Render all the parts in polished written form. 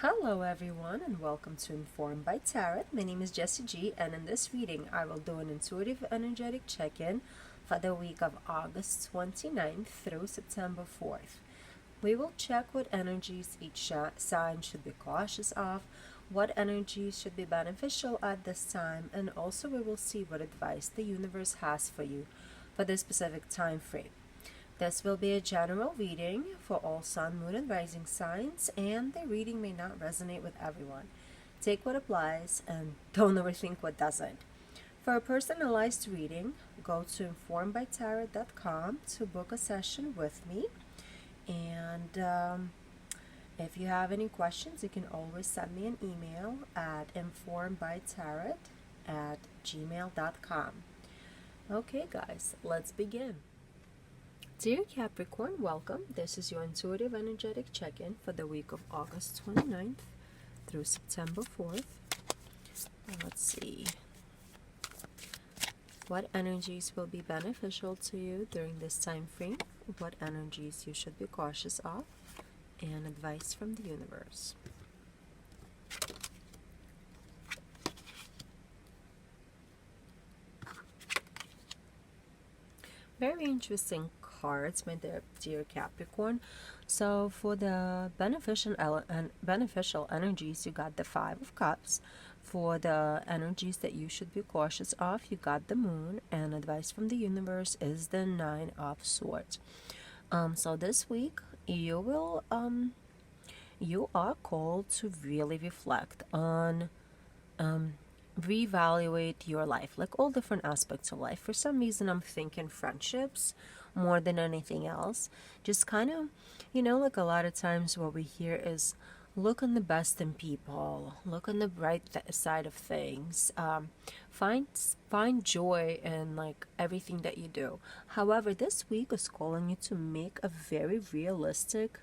Hello everyone and welcome to Informed by Tarot. My name is Jessie G, and in this reading I will do an intuitive energetic check-in for the week of August 29th through September 4th. We will check what energies each sign should be cautious of, what energies should be beneficial at this time, and also we will see what advice the universe has for you for this specific time frame. This will be a general reading for all sun, moon, and rising signs, and the reading may not resonate with everyone. Take what applies and don't overthink what doesn't. For a personalized reading, go to informedbytarot.com to book a session with me. And if you have any questions, you can always send me an email at informedbytarot@gmail.com. Okay, guys, let's begin. Dear Capricorn, welcome. This is your intuitive energetic check-in for the week of August 29th through September 4th. Let's see what energies will be beneficial to you during this time frame, what energies you should be cautious of, and advice from the universe. Very interesting cards, my dear Capricorn. So for the beneficial energies, you got the Five of Cups. For the energies that you should be cautious of, you got the Moon, and advice from the universe is the Nine of Swords. So this week you will you are called to really reflect on reevaluate your life, like all different aspects of life. For some reason I'm thinking friendships more than anything else. Just kind of, like a lot of times what we hear is look on the best in people, look on the bright side of things, find joy in like everything that you do. However, this week is calling you to make a very realistic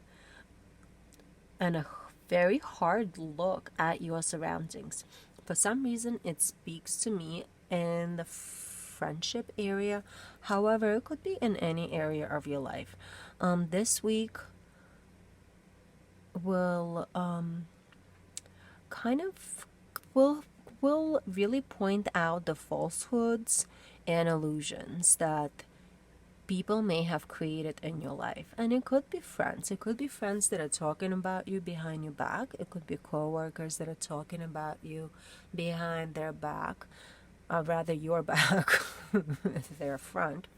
and a very hard look at your surroundings. For some reason it speaks to me in the friendship area. However, it could be in any area of your life. This week will will really point out the falsehoods and illusions that people may have created in your life. And it could be friends. It could be friends that are talking about you behind your back. It could be co-workers that are talking about you behind their back, rather your back, their front.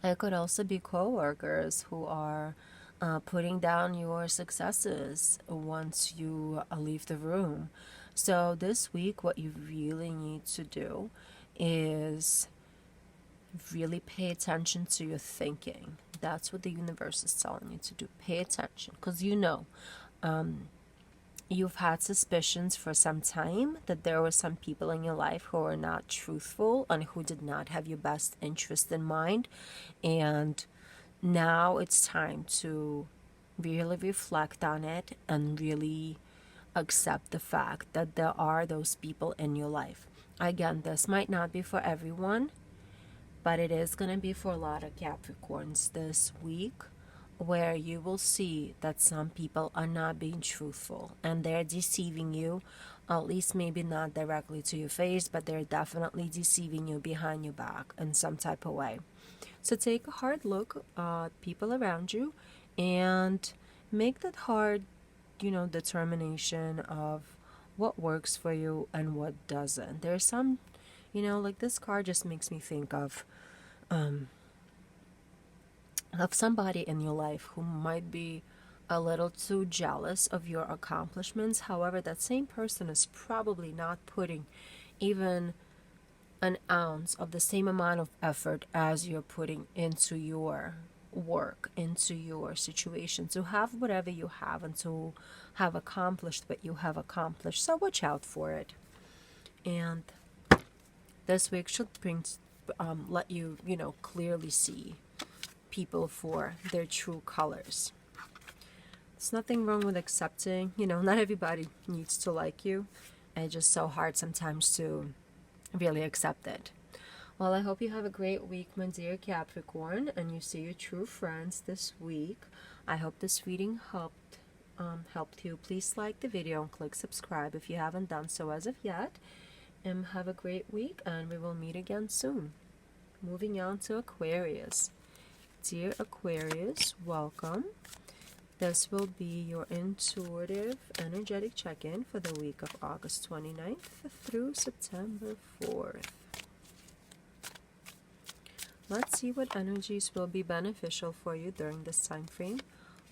It could also be co-workers who are putting down your successes once you leave the room. So this week what you really need to do is really pay attention to your thinking. That's what the universe is telling you to do. Pay attention, because you've had suspicions for some time that there were some people in your life who are not truthful and who did not have your best interest in mind. And now it's time to really reflect on it and really accept the fact that there are those people in your life. Again, this might not be for everyone, but it is going to be for a lot of Capricorns this week, where you will see that some people are not being truthful and they're deceiving you, at least maybe not directly to your face, but they're definitely deceiving you behind your back in some type of way. So take a hard look at people around you and make that hard, determination of what works for you and what doesn't. There's some, like this card just makes me think of somebody in your life who might be a little too jealous of your accomplishments. However, that same person is probably not putting even an ounce of the same amount of effort as you're putting into your work, into your situation, to have whatever you have and to have accomplished what you have accomplished. So watch out for it. And this week should let you, clearly see people for their true colors. There's nothing wrong with accepting, not everybody needs to like you. It's just so hard sometimes to really accept it. Well, I hope you have a great week, my dear Capricorn, and you see your true friends this week. I hope this reading helped helped you, please like the video and click subscribe if you haven't done so as of yet. And have a great week, and we will meet again soon. Moving on to Aquarius. Dear Aquarius, welcome. This will be your intuitive, energetic check-in for the week of August 29th through September 4th. Let's see what energies will be beneficial for you during this time frame,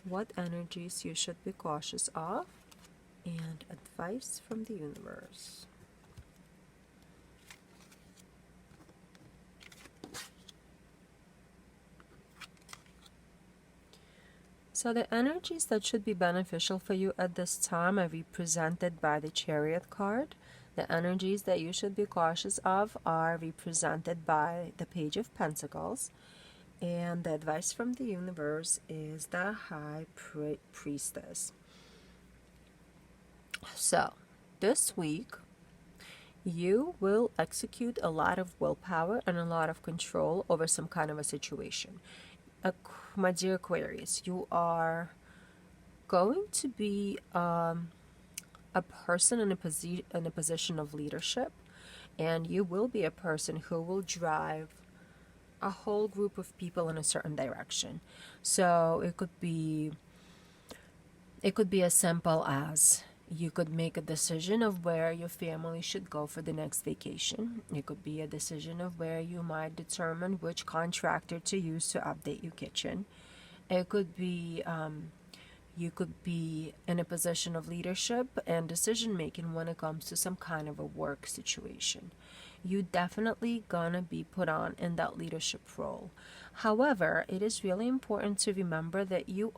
what energies you should be cautious of, and advice from the universe. So the energies that should be beneficial for you at this time are represented by the Chariot card. The energies that you should be cautious of are represented by the Page of Pentacles. And the advice from the universe is the High Priestess. So this week, you will execute a lot of willpower and a lot of control over some kind of a situation. My dear Aquarius, you are going to be a person in a position of leadership, and you will be a person who will drive a whole group of people in a certain direction. So it could be as simple as you could make a decision of where your family should go for the next vacation. It could be a decision of where you might determine which contractor to use to update your kitchen. It could be you could be in a position of leadership and decision making when it comes to some kind of a work situation. You definitely gonna be put on in that leadership role. However, it is really important to remember that you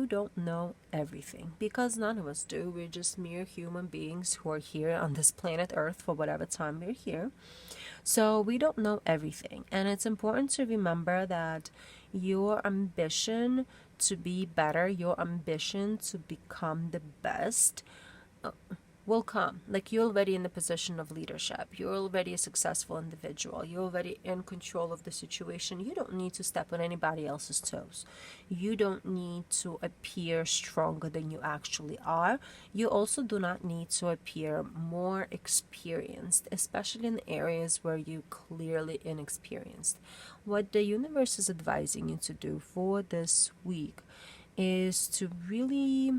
don't know everything, because none of us do. We're just mere human beings who are here on this planet Earth for whatever time we're here. So we don't know everything, and it's important to remember that your ambition to be better, your ambition to become the best, will come. Like, you're already in the position of leadership. You're already a successful individual. You're already in control of the situation. You don't need to step on anybody else's toes. You don't need to appear stronger than you actually are. You also do not need to appear more experienced, especially in areas where you're clearly inexperienced. What the universe is advising you to do for this week is to really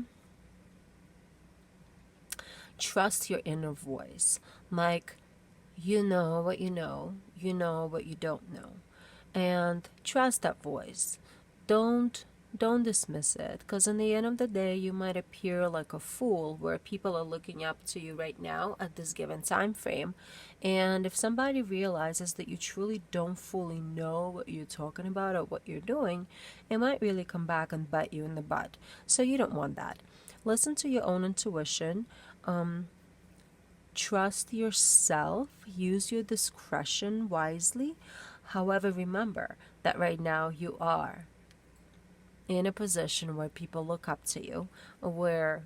trust your inner voice. Like, you know what you know what you don't know, and trust that voice. Don't dismiss it, because in the end of the day, you might appear like a fool where people are looking up to you right now at this given time frame. And if somebody realizes that you truly don't fully know what you're talking about or what you're doing, it might really come back and bite you in the butt. So you don't want that. Listen to your own intuition. Trust yourself. Use your discretion wisely. However, remember that right now you are in a position where people look up to you, where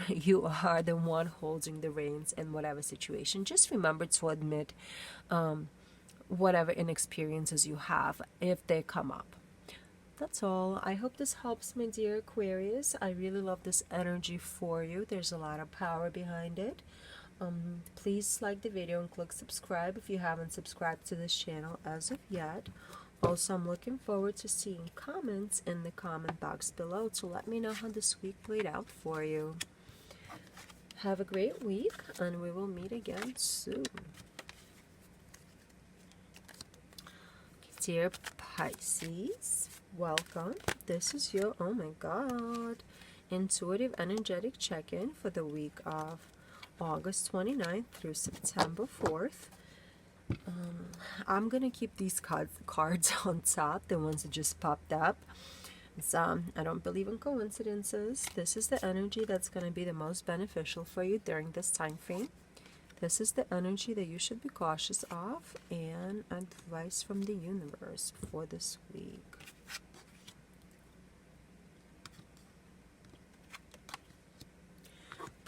you are the one holding the reins in whatever situation. Just remember to admit whatever inexperiences you have if they come up. That's all. I hope this helps, my dear Aquarius. I really love this energy for you. There's a lot of power behind it. Please like the video and click subscribe if you haven't subscribed to this channel as of yet. Also, I'm looking forward to seeing comments in the comment box below to let me know how this week played out for you. Have a great week, and we will meet again soon. Dear Pisces, welcome. This is your, oh my god, intuitive energetic check-in for the week of August 29th through September 4th. I'm gonna keep these cards on top, the ones that just popped up. I don't believe in coincidences. This is the energy that's gonna be the most beneficial for you during this time frame. This is the energy that you should be cautious of, and advice from the universe for this week.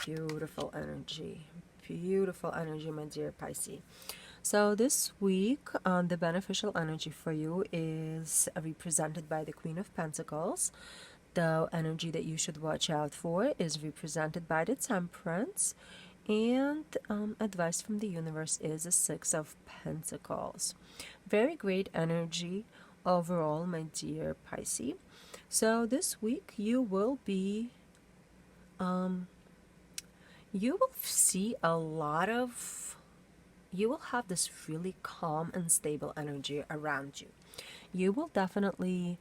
Beautiful energy, my dear Pisces. So this week, the beneficial energy for you is represented by the Queen of Pentacles. The energy that you should watch out for is represented by the Temperance, and advice from the universe is a Six of Pentacles. Very great energy overall, my dear Pisces. So this week you will be you will see a lot of, you will have this really calm and stable energy around you. You will definitely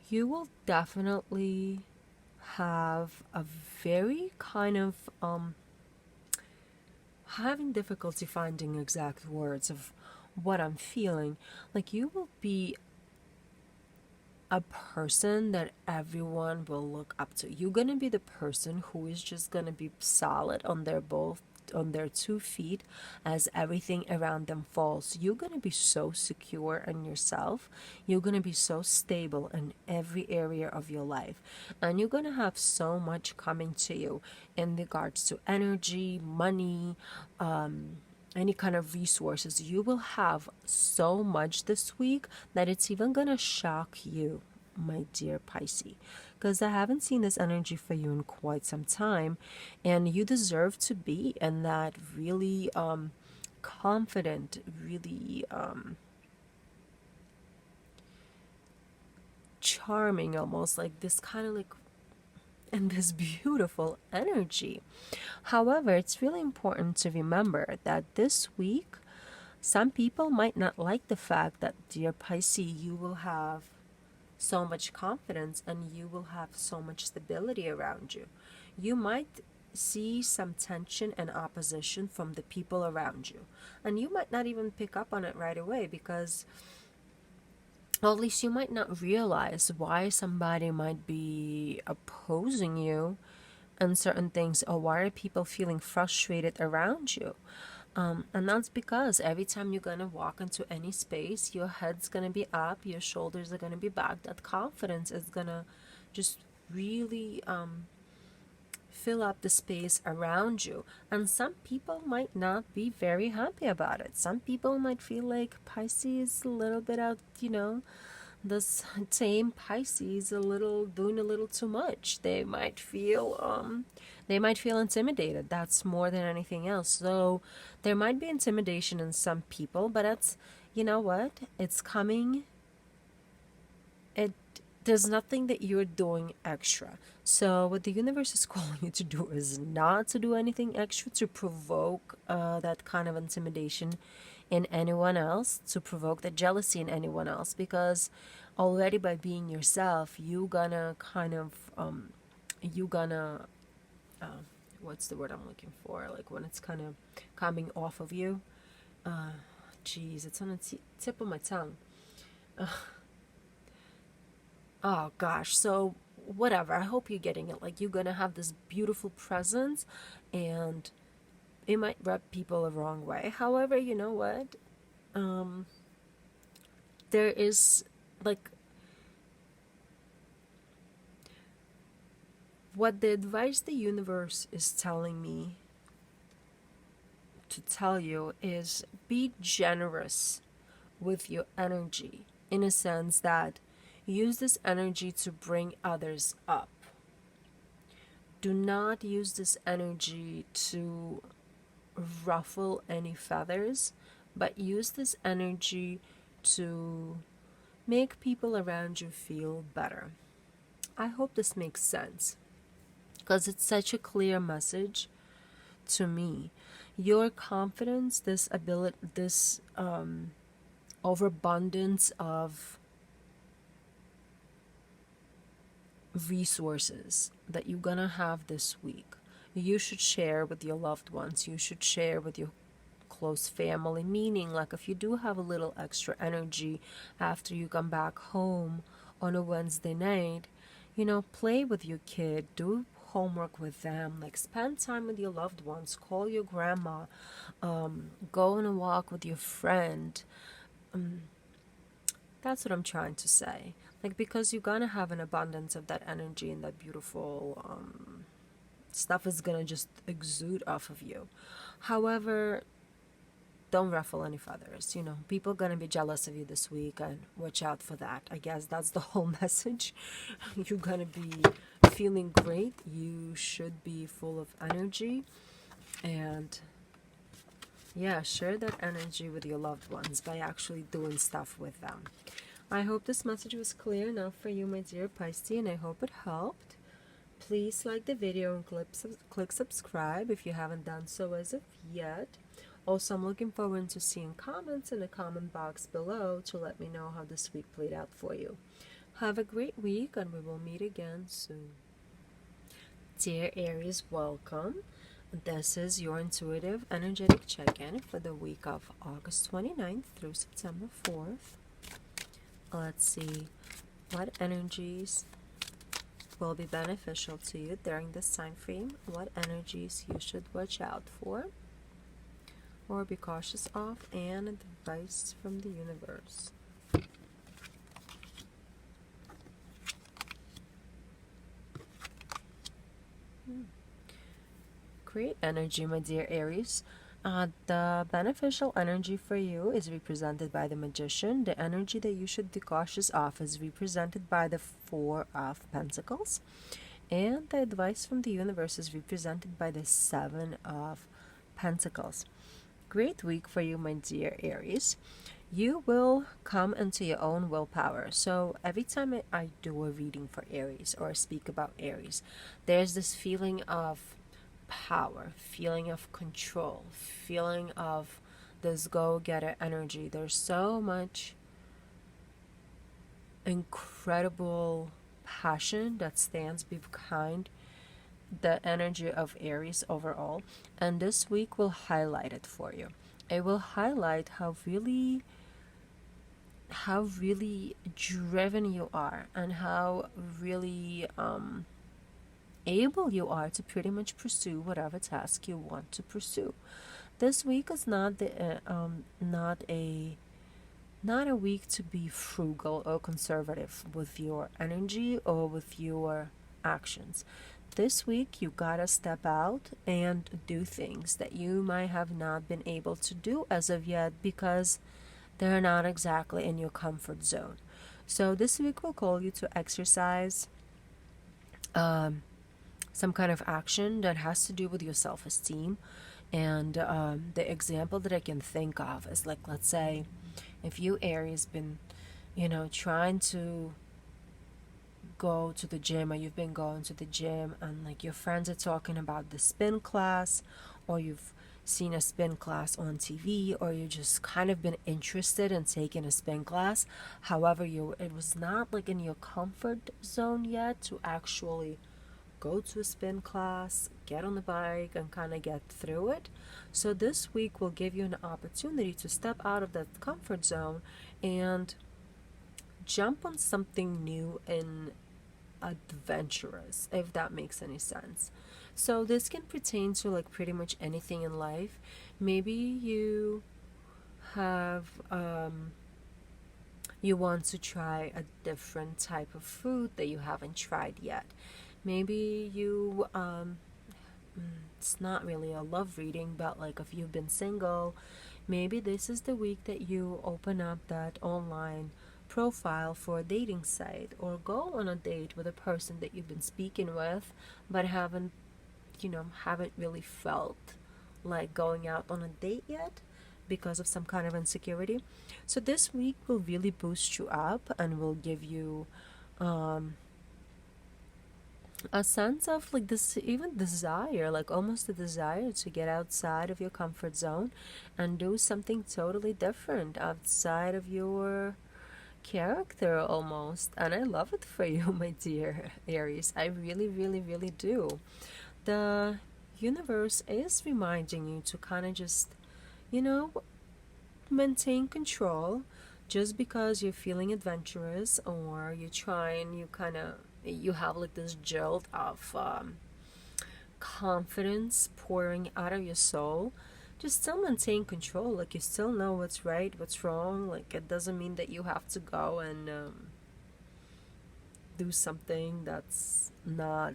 you will definitely have a very kind of having difficulty finding exact words of what I'm feeling. Like, you will be a person that everyone will look up to. You're gonna be the person who is just gonna be solid on their 2 feet as everything around them falls. You're gonna be so secure in yourself. You're gonna be so stable in every area of your life, and you're gonna have so much coming to you in regards to energy, money, any kind of resources. You will have so much this week that it's even gonna shock you, my dear Pisces, because I haven't seen this energy for you in quite some time, and you deserve to be in that really confident, really charming, almost like this kind of like, and this beautiful energy. However, it's really important to remember that this week, some people might not like the fact that, dear Pisces, you will have so much confidence and you will have so much stability around you. You might see some tension and opposition from the people around you, and you might not even pick up on it right away, because, well, at least you might not realize why somebody might be opposing you and certain things, or why are people feeling frustrated around you. And that's because every time you're gonna walk into any space, your head's gonna be up, your shoulders are gonna be back. That confidence is gonna just really fill up the space around you. And some people might not be very happy about it. Some people might feel like Pisces is a little bit out, this same Pisces doing a little too much. They might feel intimidated. That's more than anything else. So there might be intimidation in some people, but that's, you know what? It's coming. There's nothing that you're doing extra. So what the universe is calling you to do is not to do anything extra to provoke that kind of intimidation in anyone else, to provoke the jealousy in anyone else, because already by being yourself, you gonna kind of what's the word I'm looking for, like when it's kind of coming off of you, it's on the tip of my tongue. Oh gosh, so whatever, I hope you're getting it. Like, you're gonna have this beautiful presence, and it might rub people the wrong way. However, you know what? There is, like, what the advice the universe is telling me to tell you is, be generous with your energy, in a sense that use this energy to bring others up. Do not use this energy to ruffle any feathers, but use this energy to make people around you feel better. I hope this makes sense, because it's such a clear message to me. Your confidence, this ability, this overabundance of resources that you're gonna have this week, you should share with your loved ones. You should share with your close family, meaning, like, if you do have a little extra energy after you come back home on a Wednesday night, play with your kid, do homework with them, like, spend time with your loved ones, call your grandma, go on a walk with your friend. That's what I'm trying to say. Like, because you're gonna have an abundance of that energy, and that beautiful stuff is gonna just exude off of you. However, don't ruffle any feathers. You know, people gonna be jealous of you this week, and watch out for that. I guess that's the whole message. You're gonna be feeling great. You should be full of energy, and yeah, share that energy with your loved ones by actually doing stuff with them. I hope this message was clear enough for you, my dear Pisces, and I hope it helped. Please like the video and click subscribe if you haven't done so as of yet. Also, I'm looking forward to seeing comments in the comment box below to let me know how this week played out for you. Have a great week, and we will meet again soon. Dear Aries, welcome. This is your intuitive energetic check-in for the week of August 29th through September 4th. Let's see what energies will be beneficial to you during this time frame, what energies you should watch out for or be cautious of, and advice from the universe. Great energy, my dear Aries. The beneficial energy for you is represented by the Magician. The energy that you should be cautious of is represented by the Four of Pentacles. And the advice from the universe is represented by the Seven of Pentacles. Great week for you, my dear Aries. You will come into your own willpower. So every time I do a reading for Aries or speak about Aries, there's this feeling of power, feeling of control, feeling of this go-getter energy. There's so much incredible passion that stands behind the energy of Aries overall, and this week will highlight it for you. It will highlight how really driven you are, and how really able you are to pretty much pursue whatever task you want to pursue. This week is not a week to be frugal or conservative with your energy or with your actions. This week you gotta step out and do things that you might have not been able to do as of yet because they're not exactly in your comfort zone. So this week will call you to exercise some kind of action that has to do with your self-esteem. And the example that I can think of is, like, let's say if you Aries been trying to go to the gym, or you've been going to the gym, and like your friends are talking about the spin class, or you've seen a spin class on TV, or you just kind of been interested in taking a spin class. However, it was not like in your comfort zone yet to actually go to a spin class, get on the bike, and kind of get through it. So this week will give you an opportunity to step out of that comfort zone and jump on something new and adventurous, if that makes any sense. So this can pertain to like pretty much anything in life. Maybe you have you want to try a different type of food that you haven't tried yet. Maybe you it's not really a love reading, but like if you've been single, maybe this is the week that you open up that online profile for a dating site, or go on a date with a person that you've been speaking with but haven't really felt like going out on a date yet because of some kind of insecurity. So this week will really boost you up and will give you a sense of like this, even desire, like almost a desire to get outside of your comfort zone and do something totally different outside of your character almost. And I love it for you, my dear Aries. I really, really, really do. The universe is reminding you to kind of just, maintain control. Just because you're feeling adventurous, or you have like this jolt of confidence pouring out of your soul, just still maintain control. Like, you still know what's right, what's wrong. Like, it doesn't mean that you have to go and do something that's not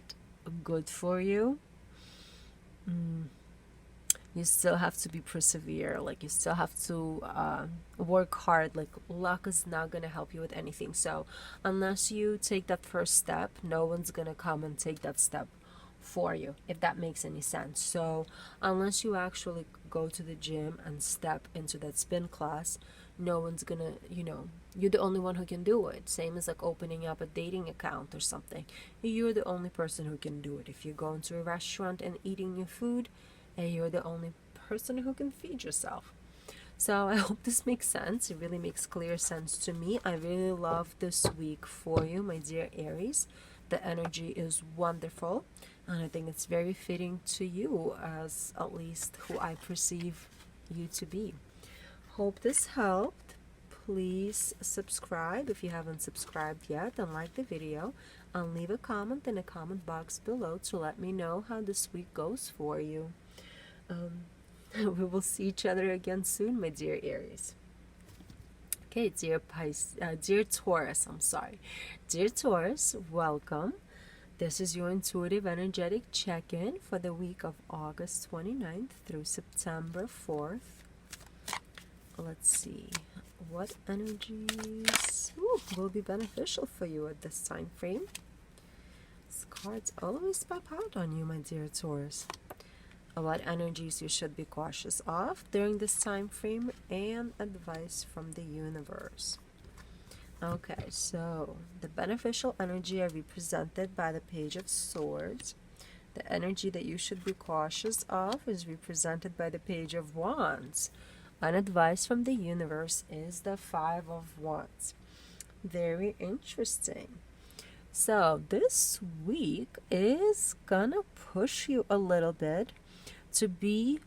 good for you. You still have to be persevere. Like, you still have to work hard. Like, luck is not gonna help you with anything. So unless you take that first step, no one's gonna come and take that step for you, if that makes any sense. So unless you actually go to the gym and step into that spin class, no one's gonna, you're the only one who can do it. Same as like opening up a dating account or something. You're the only person who can do it. If you go into a restaurant and eating your food, and you're the only person who can feed yourself. So I hope this makes sense. It really makes clear sense to me. I really love this week for you, my dear Aries. The energy is wonderful, and I think it's very fitting to you, as at least who I perceive you to be. Hope this helped. Please subscribe if you haven't subscribed yet, and like the video, and leave a comment in the comment box below to let me know how this week goes for you. We will see each other again soon, my dear Aries. Okay, dear Taurus, Dear Taurus, welcome. This is your intuitive energetic check-in for the week of August 29th through September 4th. Let's see what energies will be beneficial for you at this time frame. These cards always pop out on you, my dear Taurus. What energies you should be cautious of during this time frame, and advice from the universe. Okay, so the beneficial energy are represented by the Page of Swords. The energy that you should be cautious of is represented by the Page of Wands. And advice from the universe is the Five of Wands. Very interesting. So this week is gonna push you a little bit to be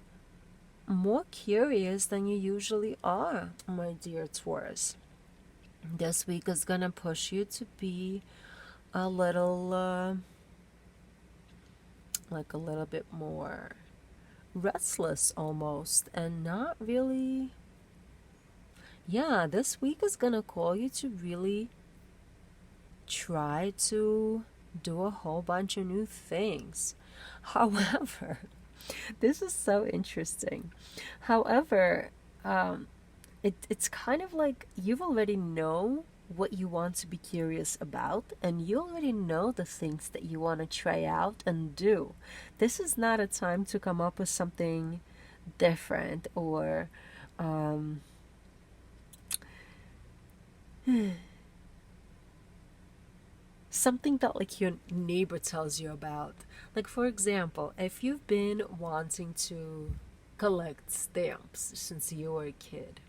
more curious than you usually are, my dear Taurus. This week is gonna push you to be a little like a little bit more restless almost, and not really. Yeah, this week is gonna call you to really try to do a whole bunch of new things. However, this is so interesting. However, it's kind of like you already know what you want to be curious about, and you already know the things that you want to try out and do. This is not a time to come up with something different, or something that like your neighbor tells you about. Like, for example, if you've been wanting to collect stamps since you were a kid,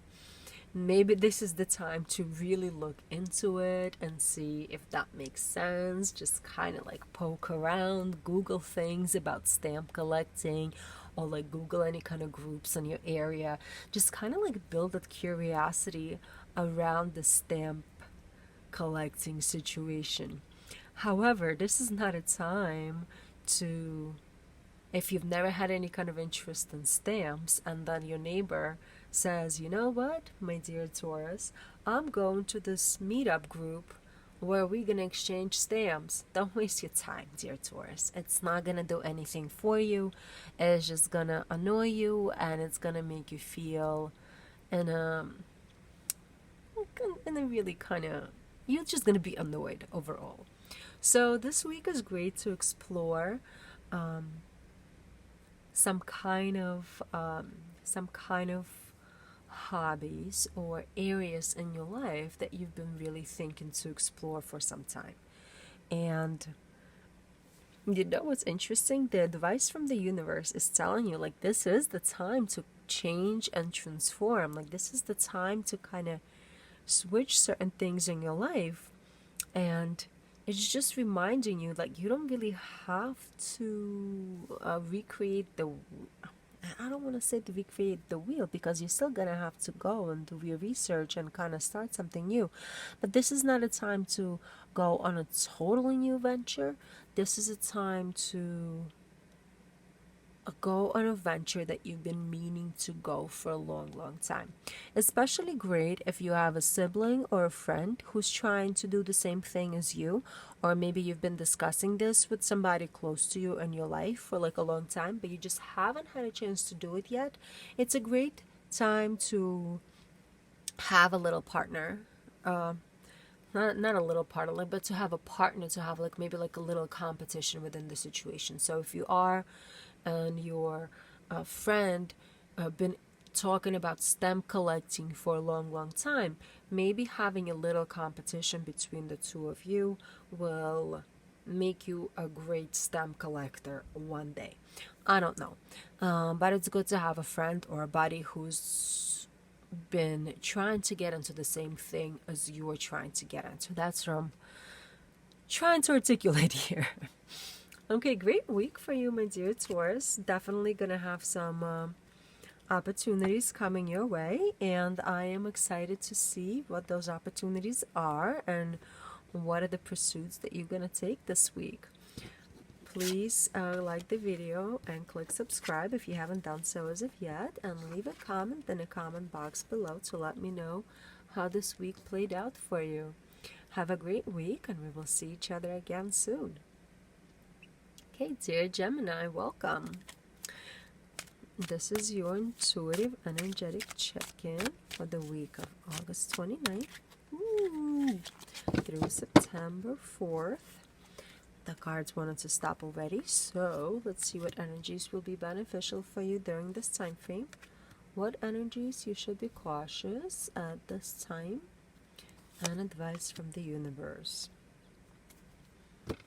maybe this is the time to really look into it and see if that makes sense. Just kind of like poke around, Google things about stamp collecting, or like Google any kind of groups in your area. Just kind of like build that curiosity around the stamp collecting situation. However, this is not a time to, if you've never had any kind of interest in stamps, and then your neighbor says, you know what, my dear Taurus, I'm going to this meetup group where we're gonna exchange stamps. Don't waste your time, dear Taurus. It's not gonna do anything for you. It's just gonna annoy you, and it's gonna make you feel in a really kind of, you're just gonna be annoyed overall. So this week is great to explore some kind of hobbies or areas in your life that you've been really thinking to explore for some time. And you know what's interesting? The advice from the universe is telling you, like, this is the time to change and transform. Like, this is the time to kind of switch certain things in your life. And it's just reminding you, like, you don't really have to recreate the, I don't want to say to recreate the wheel, because you're still gonna have to go and do your research and kind of start something new. But this is not a time to go on a totally new venture. This is a time to go on a venture that you've been meaning to go for a long time. Especially great if you have a sibling or a friend who's trying to do the same thing as you, or maybe you've been discussing this with somebody close to you in your life for like a long time, but you just haven't had a chance to do it yet. It's a great time to have a little partner. Not a little partner, but to have a partner, to have like maybe like a little competition within the situation. So if you are and your friend been talking about stamp collecting for a long time, maybe having a little competition between the two of you will make you a great stamp collector one day. I don't know, but it's good to have a friend or a buddy who's been trying to get into the same thing as you are trying to get into. That's what I'm trying to articulate here. Okay, great week for you, my dear Taurus. Definitely gonna have some opportunities coming your way, and I am excited to see what those opportunities are and what are the pursuits that you're gonna take this week. Please like the video and click subscribe if you haven't done so as of yet, and leave a comment in the comment box below to let me know how this week played out for you. Have a great week, and we will see each other again soon. Okay, dear Gemini, welcome. This is your intuitive energetic check-in for the week of August 29th through September 4th. The cards wanted to stop already, so let's see what energies will be beneficial for you during this time frame. What energies you should be cautious at this time, and advice from the universe. Okay.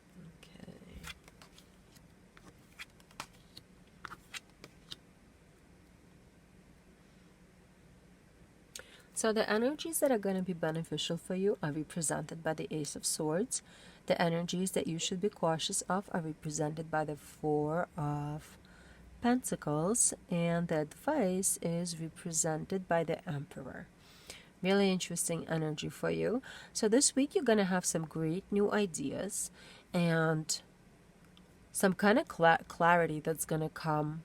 So the energies that are going to be beneficial for you are represented by the Ace of Swords. The energies that you should be cautious of are represented by the Four of Pentacles, and the advice is represented by the Emperor. Really interesting energy for you. So this week you're going to have some great new ideas and some kind of clarity that's going to come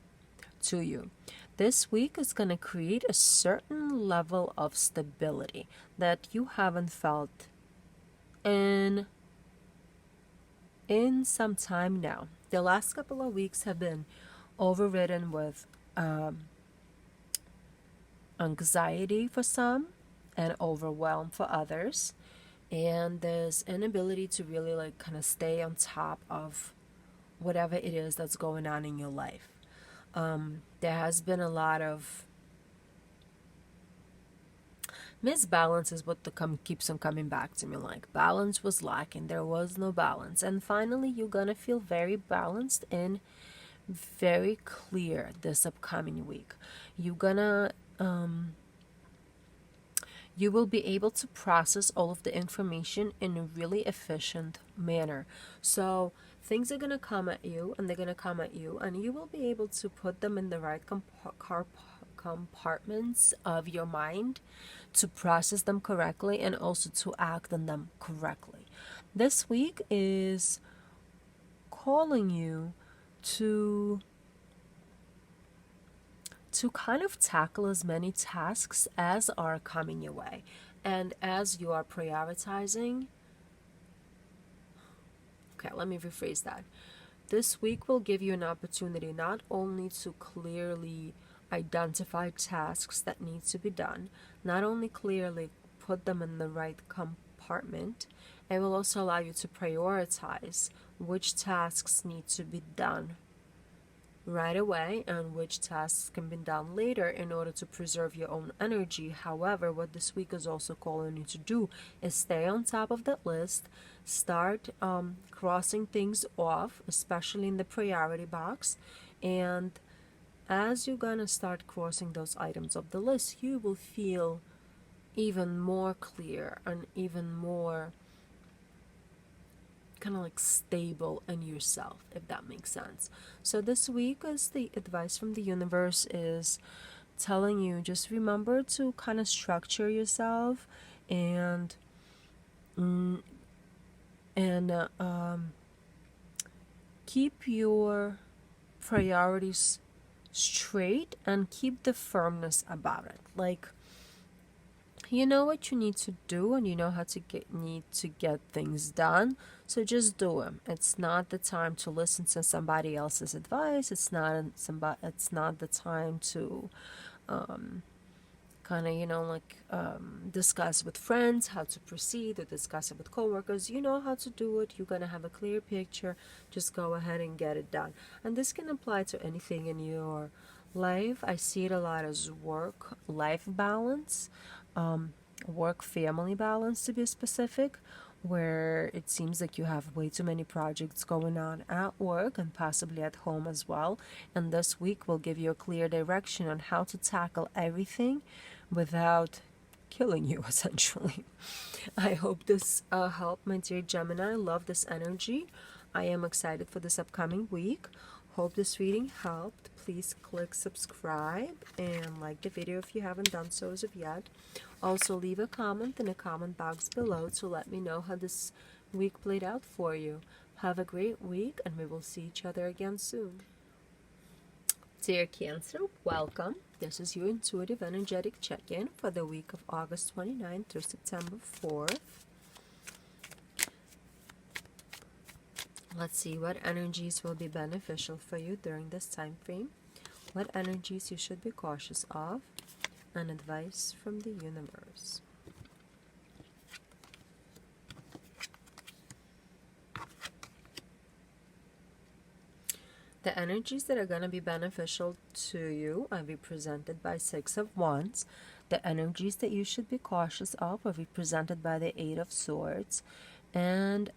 to you. This week is going to create a certain level of stability that you haven't felt in some time now. The last couple of weeks have been overridden with anxiety for some and overwhelm for others, and there's inability to really like kind of stay on top of whatever it is that's going on in your life. There has been a lot of misbalance is what keeps on coming back to me. Like balance was lacking, there was no balance, and finally you're gonna feel very balanced and very clear this upcoming week. You're gonna you will be able to process all of the information in a really efficient manner. So things are gonna come at you, and they're gonna come at you, and you will be able to put them in the right compartments of your mind to process them correctly and also to act on them correctly. This week is calling you to kind of tackle as many tasks as are coming your way, and as you are prioritizing. Okay, let me rephrase that. This week will give you an opportunity not only to clearly identify tasks that need to be done, not only clearly put them in the right compartment, it will also allow you to prioritize which tasks need to be done right away and which tasks can be done later in order to preserve your own energy. However, what this week is also calling you to do is stay on top of that list, start crossing things off, especially in the priority box, and as you're gonna start crossing those items of the list, you will feel even more clear and even more kind of like stable in yourself, if that makes sense. So this week, as the advice from the universe is telling you, just remember to kind of structure yourself and keep your priorities straight and keep the firmness about it. Like, you know what you need to do, and you know how to need to get things done, so just do them. It's not the time to listen to somebody else's advice. It's not the time to kind of, discuss with friends how to proceed, or discuss it with coworkers. You know how to do it. You're going to have a clear picture. Just go ahead and get it done. And this can apply to anything in your life. I see it a lot as work-life balance, work-family balance to be specific, where it seems like you have way too many projects going on at work and possibly at home as well. And this week will give you a clear direction on how to tackle everything without killing you, essentially. I hope this helped, my dear Gemini. Love this energy. I am excited for this upcoming week. Hope this reading helped. Please click subscribe and like the video if you haven't done so as of yet. Also, leave a comment in the comment box below to let me know how this week played out for you. Have a great week, and we will see each other again soon. Dear Cancer, welcome. This is your intuitive energetic check-in for the week of August 29th through September 4th. Let's see what energies will be beneficial for you during this time frame, what energies you should be cautious of, and advice from the universe. The energies that are going to be beneficial to you are represented by Six of Wands. The energies that you should be cautious of are represented by the Eight of Swords. And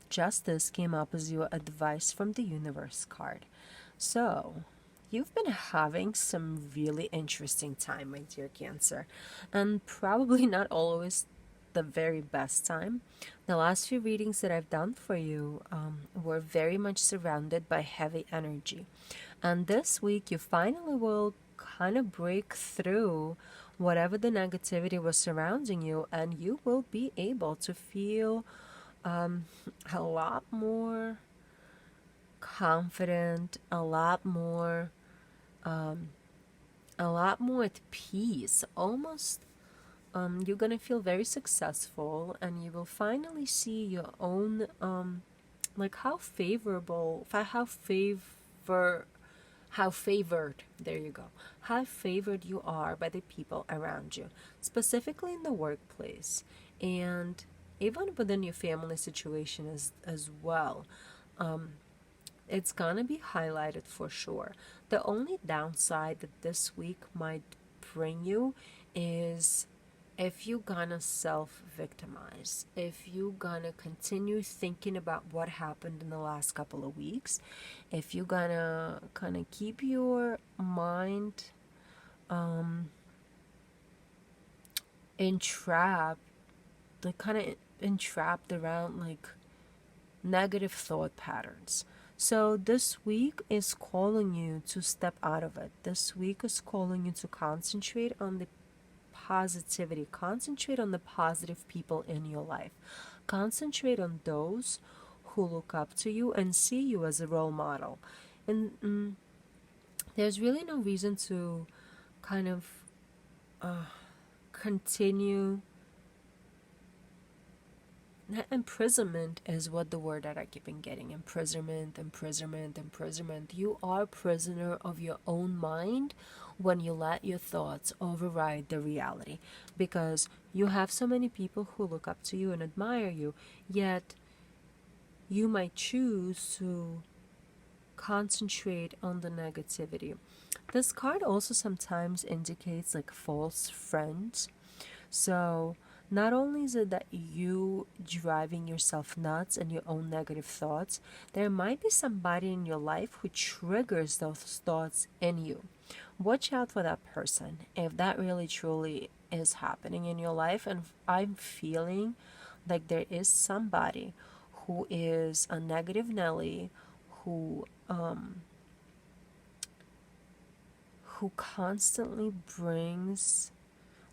Justice came up as your advice from the universe card. So, you've been having some really interesting time, my dear Cancer. And probably not always the very best time. The last few readings that I've done for you were very much surrounded by heavy energy. And this week you finally will kind of break through whatever the negativity was surrounding you, and you will be able to feel a lot more confident, a lot more at peace, almost. You're gonna feel very successful, and you will finally see your own like how favored, there you go, how favored you are by the people around you, specifically in the workplace, and even within your family situation as well. It's gonna be highlighted for sure. The only downside that this week might bring you is if you gonna self-victimize, if you gonna continue thinking about what happened in the last couple of weeks, if you gonna kind of keep your mind entrapped, like kind of entrapped around like negative thought patterns. So this week is calling you to step out of it. This week is calling you to concentrate on the positivity, concentrate on the positive people in your life, concentrate on those who look up to you and see you as a role model. And there's really no reason to kind of continue. Imprisonment is what the word that I keep on getting. Imprisonment. You are a prisoner of your own mind when you let your thoughts override the reality, because you have so many people who look up to you and admire you, yet you might choose to concentrate on the negativity. This card also sometimes indicates like false friends. So not only is it that you driving yourself nuts and your own negative thoughts, there might be somebody in your life who triggers those thoughts in you. Watch out for that person if that really truly is happening in your life. And I'm feeling like there is somebody who is a negative Nelly who constantly brings,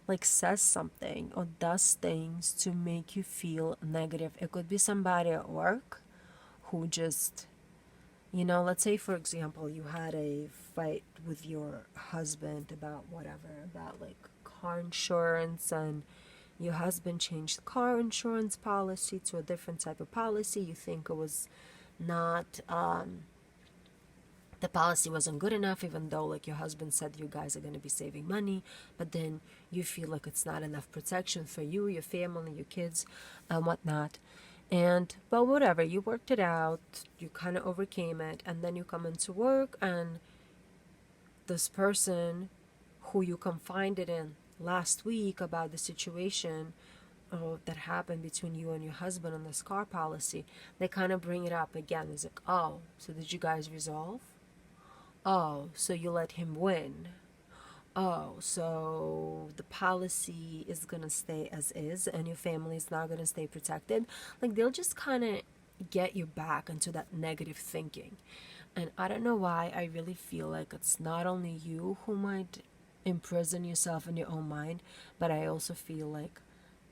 like, says something or does things to make you feel negative. It could be somebody at work who just, You know, let's say, for example, you had a fight with your husband about whatever, about like car insurance, and your husband changed the car insurance policy to a different type of policy. You think it was not, the policy wasn't good enough, even though like your husband said you guys are going to be saving money, but then you feel like it's not enough protection for you, your family, your kids, and whatnot. And but whatever, you worked it out, you kind of overcame it, and then you come into work, and this person who you confided in last week about the situation that happened between you and your husband on this car policy, they kind of bring it up again. It's like, oh, so did you guys resolve? Oh, so you let him win. Oh, so the policy is gonna stay as is and your family is not gonna stay protected. Like, they'll just kind of get you back into that negative thinking. And I don't know why, I really feel like it's not only you who might imprison yourself in your own mind, but I also feel like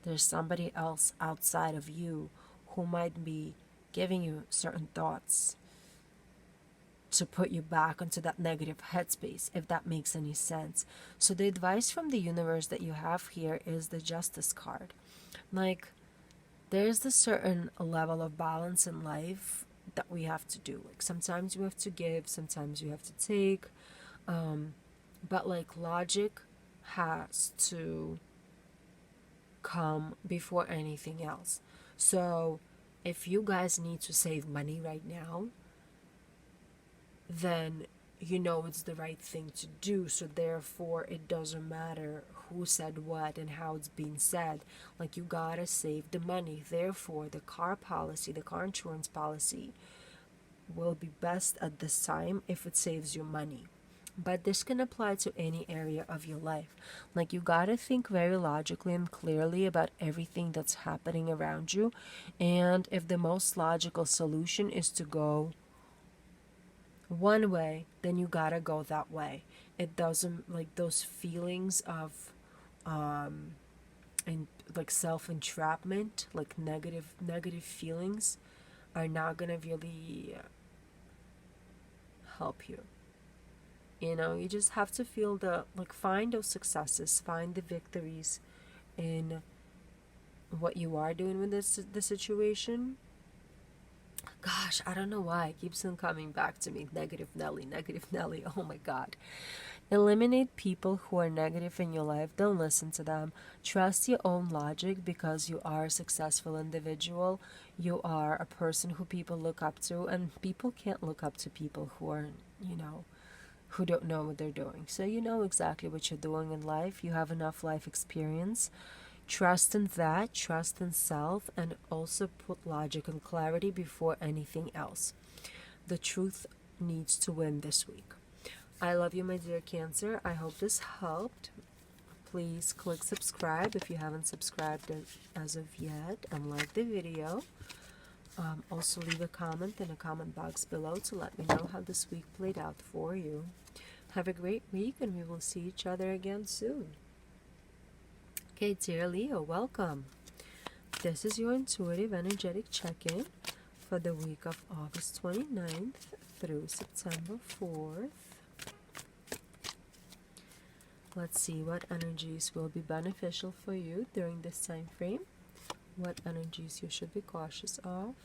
there's somebody else outside of you who might be giving you certain thoughts to put you back into that negative headspace, if that makes any sense. So the advice from the universe that you have here is the Justice card. Like, there's a certain level of balance in life that we have to do. Like, sometimes you have to give, sometimes you have to take, but like, logic has to come before anything else. So if you guys need to save money right now, then you know it's the right thing to do. So therefore, it doesn't matter who said what and how it's being said. Like, you gotta save the money. Therefore, the car policy, the car insurance policy, will be best at this time if it saves you money. But this can apply to any area of your life. Like, you gotta think very logically and clearly about everything that's happening around you. And if the most logical solution is to go one way, then you gotta go that way. It doesn't, like, those feelings of and like self-entrapment, like negative feelings, are not gonna really help you. You know, you just have to feel find those successes, find the victories in what you are doing with the situation. Gosh, I don't know why it keeps on coming back to me. Negative Nelly, negative Nelly. Oh my God. Eliminate people who are negative in your life. Don't listen to them. Trust your own logic, because you are a successful individual. You are a person who people look up to, and people can't look up to people who are, who don't know what they're doing. So you know exactly what you're doing in life. You have enough life experience. Trust in that, trust in self, and also put logic and clarity before anything else. The truth needs to win this week. I love you, my dear Cancer. I hope this helped. Please click subscribe if you haven't subscribed as of yet, and like the video. Also leave a comment in the comment box below to let me know how this week played out for you. Have a great week, and we will see each other again soon. Okay, dear Leo, welcome. This is your intuitive energetic check-in for the week of August 29th through September 4th. Let's see what energies will be beneficial for you during this time frame. What energies you should be cautious of.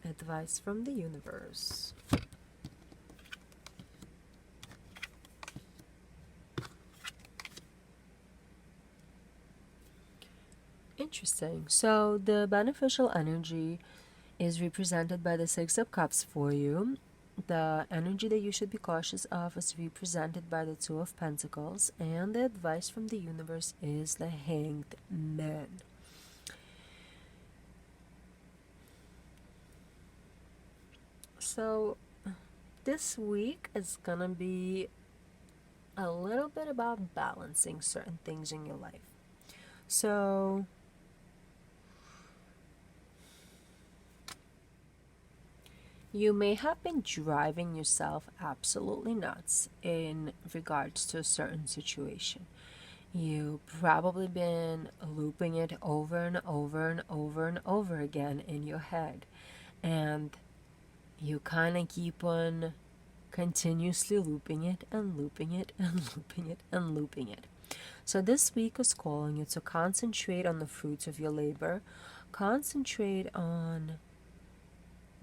Advice from the universe. Interesting. So the beneficial energy is represented by the Six of Cups for you. The energy that you should be cautious of is represented by the Two of Pentacles, and the advice from the universe is the Hanged Man. So this week is gonna be a little bit about balancing certain things in your life. So you may have been driving yourself absolutely nuts in regards to a certain situation. You've probably been looping it over and over and over and over again in your head. And you kind of keep on continuously looping it and looping it and looping it and looping it. So this week is calling you to concentrate on the fruits of your labor, concentrate on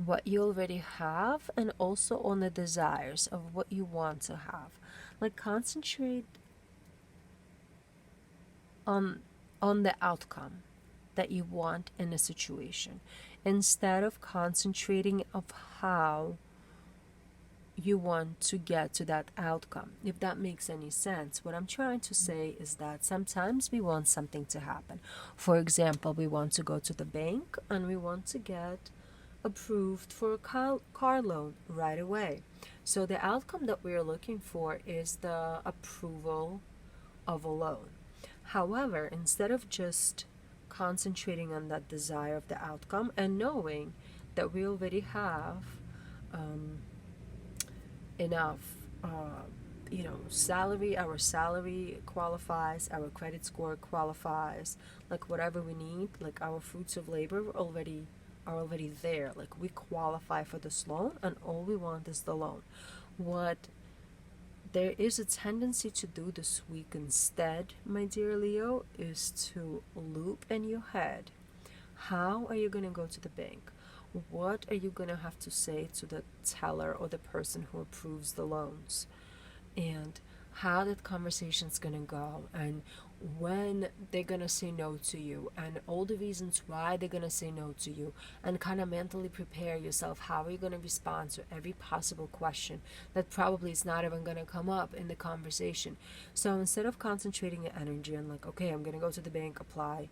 what you already have, and also on the desires of what you want to have. Like, concentrate on the outcome that you want in a situation, instead of concentrating of how you want to get to that outcome, if that makes any sense. What I'm trying to say is that sometimes we want something to happen. For example, we want to go to the bank and we want to get approved for a car loan right away. So the outcome that we're looking for is the approval of a loan. However, instead of just concentrating on that desire of the outcome and knowing that we already have enough salary, our salary qualifies, our credit score qualifies, like whatever we need, like our fruits of labor are already there, like we qualify for this loan and all we want is the loan. What there is a tendency to do this week instead, my dear Leo, is to loop in your head. How are you going to go to the bank? What are you going to have to say to the teller or the person who approves the loans? And how that conversation's going to go, and when they're going to say no to you, and all the reasons why they're going to say no to you, and kind of mentally prepare yourself. How are you going to respond to every possible question that probably is not even going to come up in the conversation? So instead of concentrating your energy on like, okay, I'm going to go to the bank, apply,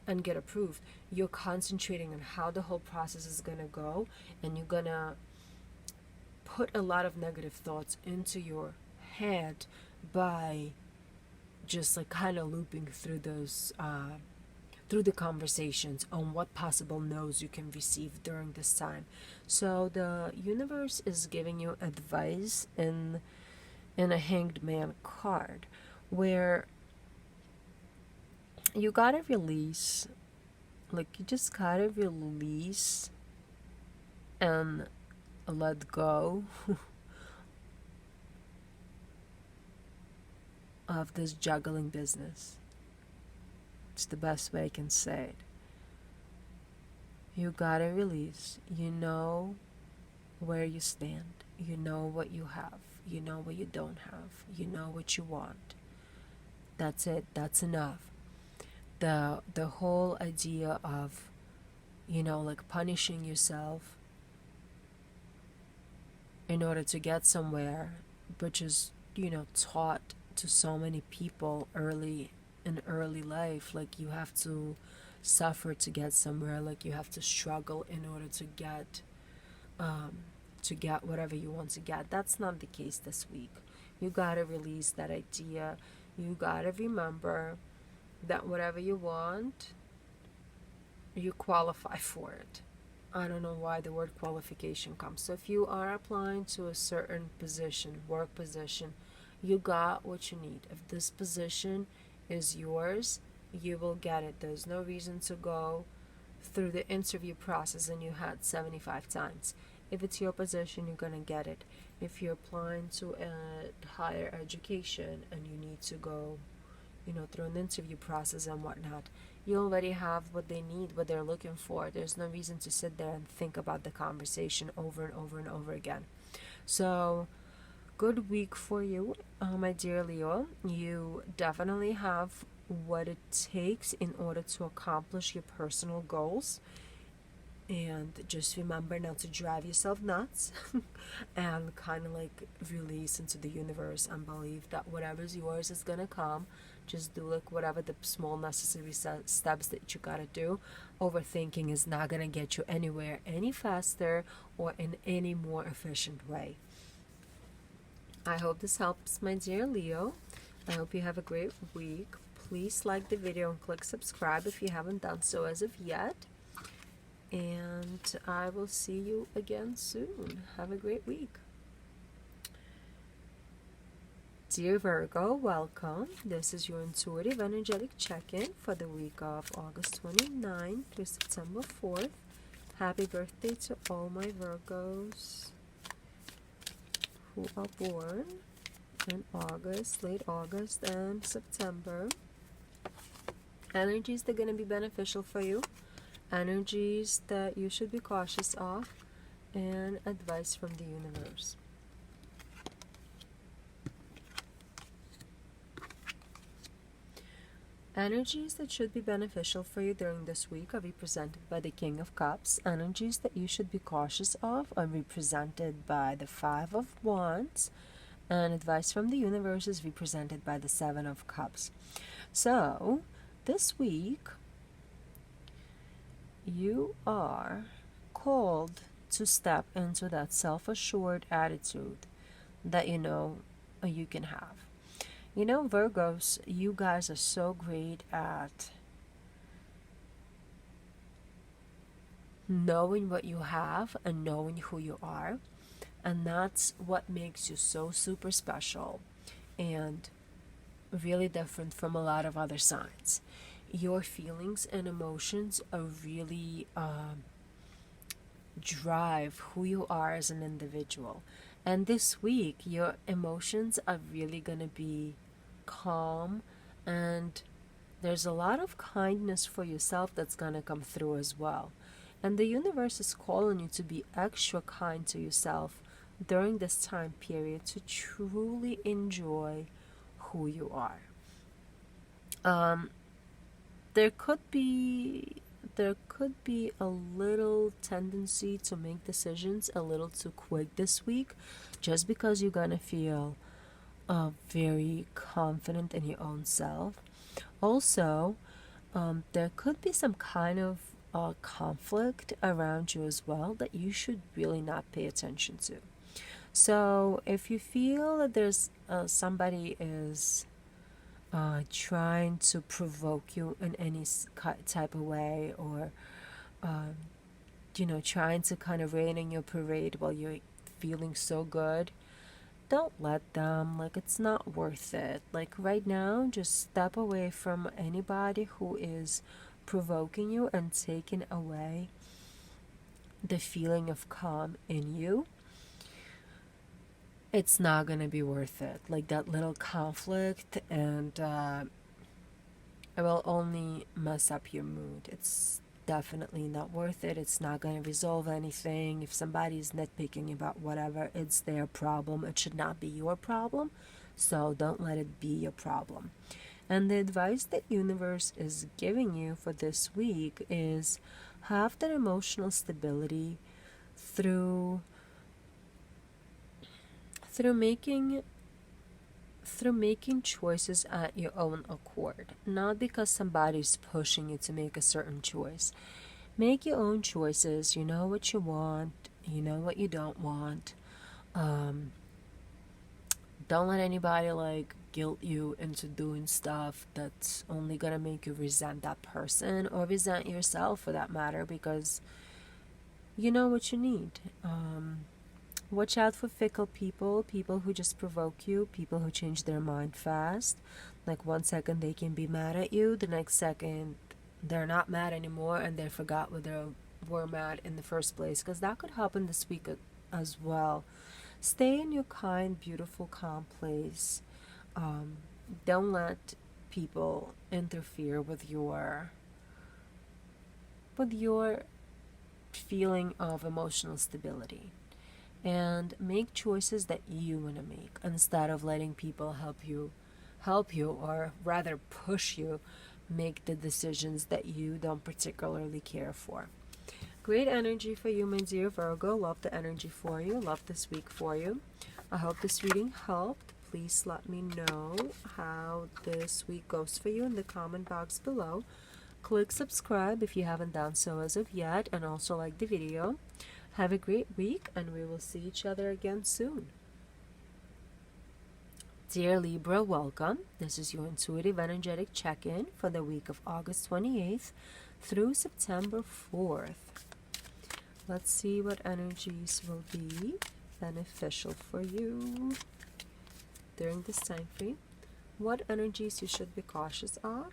and get approved, you're concentrating on how the whole process is going to go, and you're going to put a lot of negative thoughts into your head by just like kind of looping through those through the conversations on what possible no's you can receive during this time. So the universe is giving you advice in a Hanged Man card, where you gotta release, like you just gotta release and let go of this juggling business. It's the best way I can say it. You gotta release. You know where you stand. You know what you have. You know what you don't have. You know what you want. That's it. That's enough. The whole idea of, like punishing yourself in order to get somewhere, which is, taught to so many people early life, like you have to suffer to get somewhere, like you have to struggle in order to get whatever you want to get. That's not the case this week. You gotta release that idea. You gotta remember that whatever you want, you qualify for it. I don't know why the word qualification comes. So if you are applying to a certain position, work position, you got what you need. If this position is yours, you will get it. There's no reason to go through the interview process and you had 75 times. If it's your position, you're going to get it. If you're applying to a higher education and you need to go, through an interview process and whatnot, you already have what they need, what they're looking for. There's no reason to sit there and think about the conversation over and over and over again. So, good week for you, my dear Leo. You definitely have what it takes in order to accomplish your personal goals. And just remember not to drive yourself nuts and kind of like release into the universe and believe that whatever's yours is gonna come. Just do like whatever the small necessary steps that you gotta do. Overthinking is not gonna get you anywhere any faster or in any more efficient way. I hope this helps, my dear Leo. I hope you have a great week. Please like the video and click subscribe if you haven't done so as of yet. And I will see you again soon. Have a great week. Dear Virgo, welcome. This is your intuitive energetic check-in for the week of August 29th through September 4th. Happy birthday to all my Virgos who are born in August, late August and September. Energies that are going to be beneficial for you. Energies that you should be cautious of. And advice from the universe. Energies that should be beneficial for you during this week are represented by the King of Cups. Energies that you should be cautious of are represented by the Five of Wands. And advice from the universe is represented by the Seven of Cups. So, this week, you are called to step into that self-assured attitude that you know you can have. You know, Virgos, you guys are so great at knowing what you have and knowing who you are. And that's what makes you so super special and really different from a lot of other signs. Your feelings and emotions are really drive who you are as an individual. And this week, your emotions are really going to be calm, and there's a lot of kindness for yourself that's going to come through as well. And the universe is calling you to be extra kind to yourself during this time period to truly enjoy who you are. There could be a little tendency to make decisions a little too quick this week, just because you're gonna feel very confident in your own self. Also, there could be some kind of conflict around you as well that you should really not pay attention to. So if you feel that there's somebody is trying to provoke you in any type of way, or trying to kind of rain in your parade while you're feeling so good, don't let them. Like, it's not worth it. Like, right now, just step away from anybody who is provoking you and taking away the feeling of calm in you. It's not gonna be worth it. Like, that little conflict, and it will only mess up your mood. It's definitely not worth it. It's not gonna resolve anything. If somebody's nitpicking about whatever, it's their problem. It should not be your problem. So don't let it be your problem. And the advice that universe is giving you for this week is have that emotional stability through making choices at your own accord, not because somebody's pushing you to make a certain choice. Make your own choices. You know what you want, you know what you don't want. Don't let anybody like guilt you into doing stuff that's only gonna make you resent that person, or resent yourself for that matter, because you know what you need. Watch out for fickle people who just provoke you, people who change their mind fast. Like, 1 second they can be mad at you, the next second they're not mad anymore, and they forgot what they were mad in the first place, because that could happen this week as well. Stay in your kind, beautiful, calm place. Don't let people interfere with your feeling of emotional stability. And make choices that you want to make, instead of letting people help you, or rather push you make the decisions that you don't particularly care for. Great energy for you, my dear Virgo. Love the energy for you. Love this week for you. I hope this reading helped. Please let me know how this week goes for you in the comment box below. Click subscribe if you haven't done so as of yet, and also like the video. Have a great week, and we will see each other again soon. Dear Libra, welcome. This is your intuitive energetic check-in for the week of August 28th through September 4th. Let's see what energies will be beneficial for you during this time frame. What energies you should be cautious of,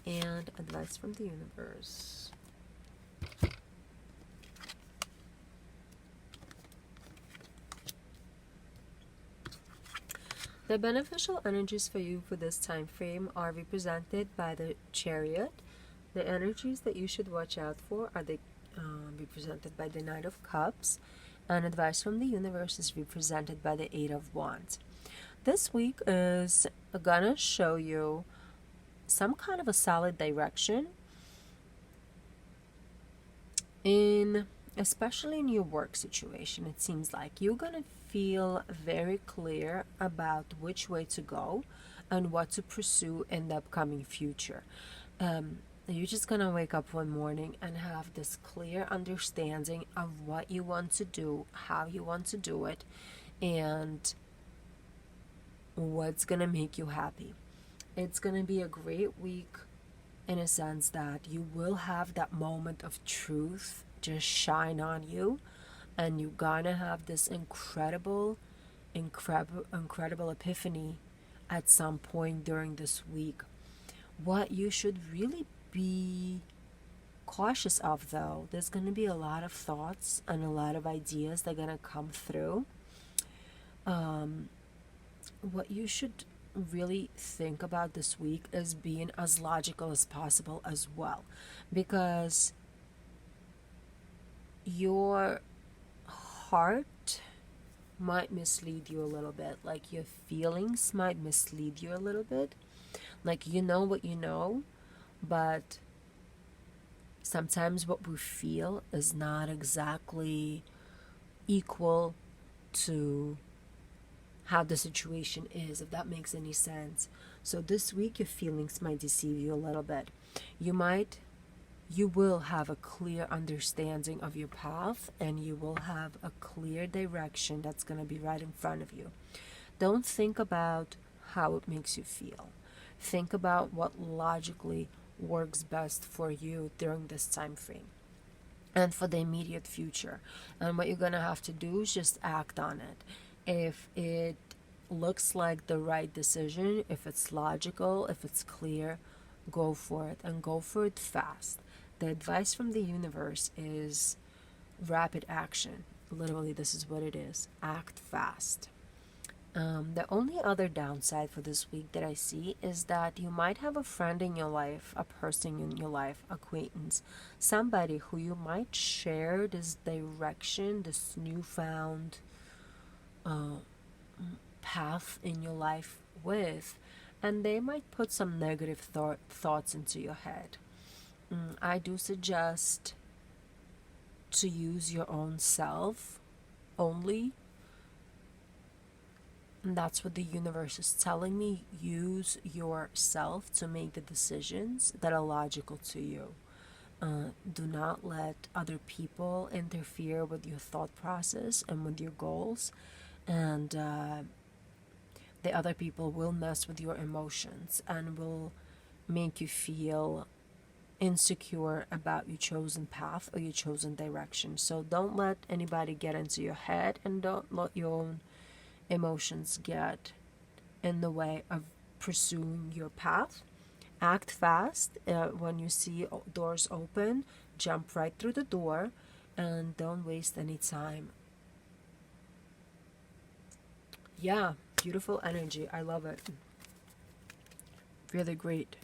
and advice from the universe. The beneficial energies for you for this time frame are represented by the Chariot. The energies that you should watch out for are represented by the Knight of Cups, and advice from the universe is represented by the Eight of Wands. This week is gonna show you some kind of a solid direction especially in your work situation. It seems like you're gonna feel very clear about which way to go and what to pursue in the upcoming future. You're just gonna wake up one morning and have this clear understanding of what you want to do, how you want to do it, and what's gonna make you happy. It's gonna be a great week in a sense that you will have that moment of truth just shine on you, and you're gonna have this incredible epiphany at some point during this week. What you should really be cautious of, though, there's going to be a lot of thoughts and a lot of ideas that are going to come through. What you should really think about this week is being as logical as possible as well, because your heart might mislead you a little bit, like your feelings might mislead you a little bit, like you know what you know, but sometimes what we feel is not exactly equal to how the situation is, if that makes any sense. So this week your feelings might deceive you a little bit. You will have a clear understanding of your path, and you will have a clear direction that's going to be right in front of you. Don't think about how it makes you feel. Think about what logically works best for you during this time frame and for the immediate future. And what you're going to have to do is just act on it. If it looks like the right decision, if it's logical, if it's clear, go for it, and go for it fast. The advice from the universe is rapid action. Literally, this is what it is. Act fast. The only other downside for this week that I see is that you might have a friend in your life, a person in your life, acquaintance, somebody who you might share this direction, this newfound path in your life with, and they might put some negative thoughts into your head. I do suggest to use your own self only. And that's what the universe is telling me. Use yourself to make the decisions that are logical to you. Do not let other people interfere with your thought process and with your goals. And the other people will mess with your emotions and will make you feel insecure about your chosen path or your chosen direction. So don't let anybody get into your head, and don't let your own emotions get in the way of pursuing your path. Act fast. When you see doors open, jump right through the door, and don't waste any time. Yeah, beautiful energy. I love it. Really great.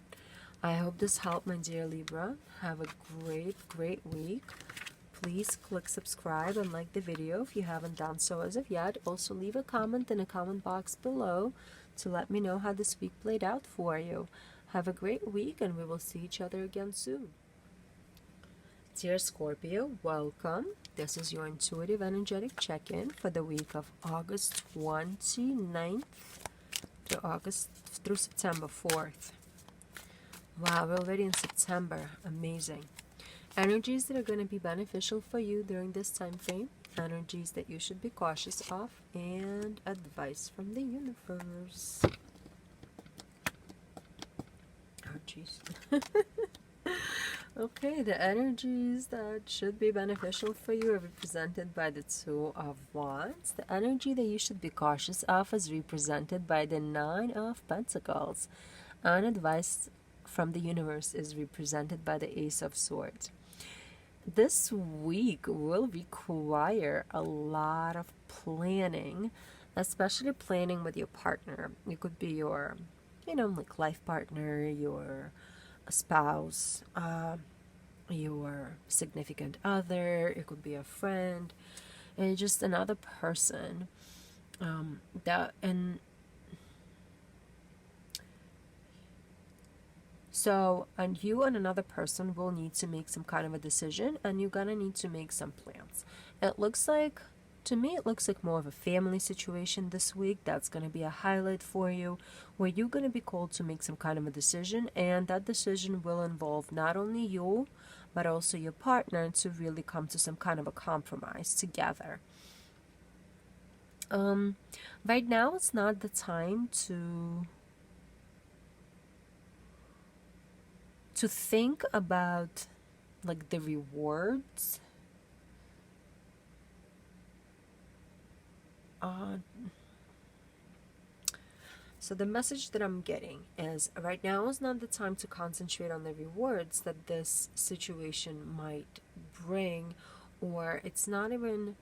I hope this helped, my dear Libra. Have a great week. Please click subscribe and like the video if you haven't done so as of yet. Also leave a comment in the comment box below to let me know how this week played out for you. Have a great week, and we will see each other again soon. Dear Scorpio, welcome. This is your intuitive energetic check-in for the week of August 29th through September 4th. Wow, we're already in September. Amazing. Energies that are going to be beneficial for you during this time frame. Energies that you should be cautious of. And advice from the universe. Oh, jeez. Okay, the energies that should be beneficial for you are represented by the Two of Wands. The energy that you should be cautious of is represented by the Nine of Pentacles. And advice from the universe is represented by the Ace of Swords. This week will require a lot of planning especially planning with your partner. It could be your, you know, like life partner, your spouse, your significant other. It could be a friend, and just another person. That and So, and you and another person will need to make some kind of a decision, and you're gonna need to make some plans. It looks like, to me, it looks like more of a family situation this week. That's gonna be a highlight for you, where you're gonna be called to make some kind of a decision, and that decision will involve not only you, but also your partner to really come to some kind of a compromise together. Right now, it's not the time to think about like the rewards. So the message that I'm getting is right now is not the time to concentrate on the rewards that this situation might bring, or it's not even,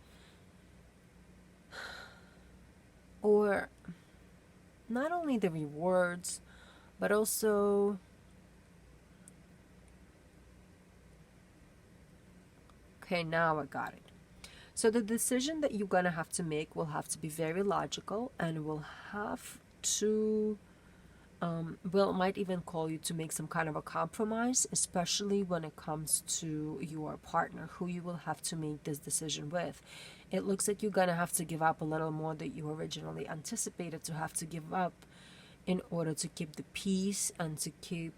or not only the rewards, but also, okay, now I got it. So the decision that you're gonna have to make will have to be very logical, and will have to, well, it might even call you to make some kind of a compromise, especially when it comes to your partner, who you will have to make this decision with. It looks like you're gonna have to give up a little more than you originally anticipated to have to give up in order to keep the peace and to keep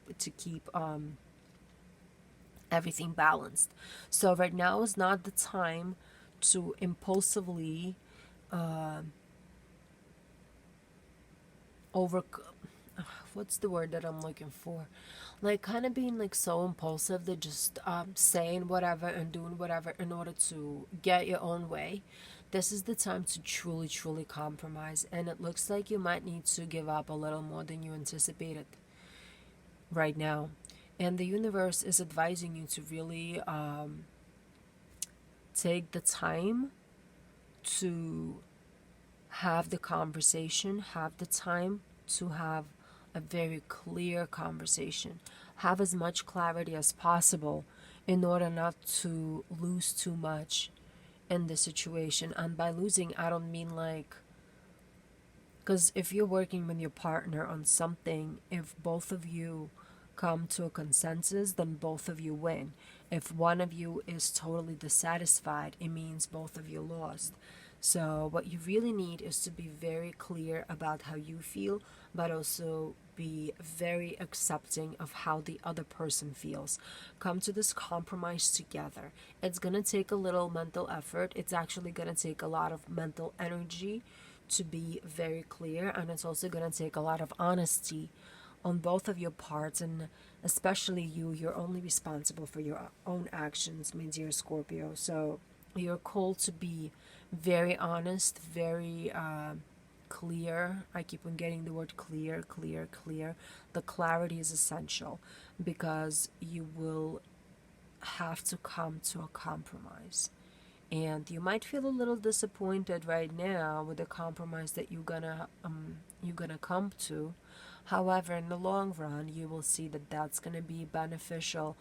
everything balanced. So right now is not the time to impulsively over what's the word that I'm looking for, like kind of being like so impulsive that just saying whatever and doing whatever in order to get your own way. This is the time to truly compromise, and it looks like you might need to give up a little more than you anticipated right now. And the universe is advising you to really take the time to have the conversation, have the time to have a very clear conversation. Have as much clarity as possible in order not to lose too much in the situation. And by losing, I don't mean like, because if you're working with your partner on something, if both of you come to a consensus, then both of you win. If one of you is totally dissatisfied, it means both of you lost. So what you really need is to be very clear about how you feel, but also be very accepting of how the other person feels. Come to this compromise together. It's going to take a little mental effort. It's actually going to take a lot of mental energy to be very clear, and it's also going to take a lot of honesty on both of your parts, and especially you're only responsible for your own actions, my dear Scorpio. So you're called to be very honest, very clear. I keep on getting the word clear. The clarity is essential, because you will have to come to a compromise. And you might feel a little disappointed right now with the compromise that you're gonna come to. However, in the long run, you will see that that's gonna be beneficial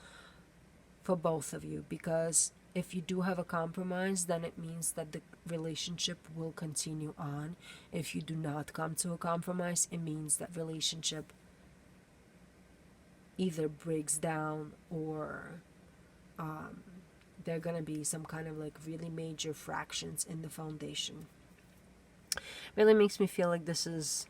for both of you, because if you do have a compromise, then it means that the relationship will continue on. If you do not come to a compromise, it means that relationship either breaks down, or there are gonna be some kind of like really major fractions in the foundation. Really makes me feel like this is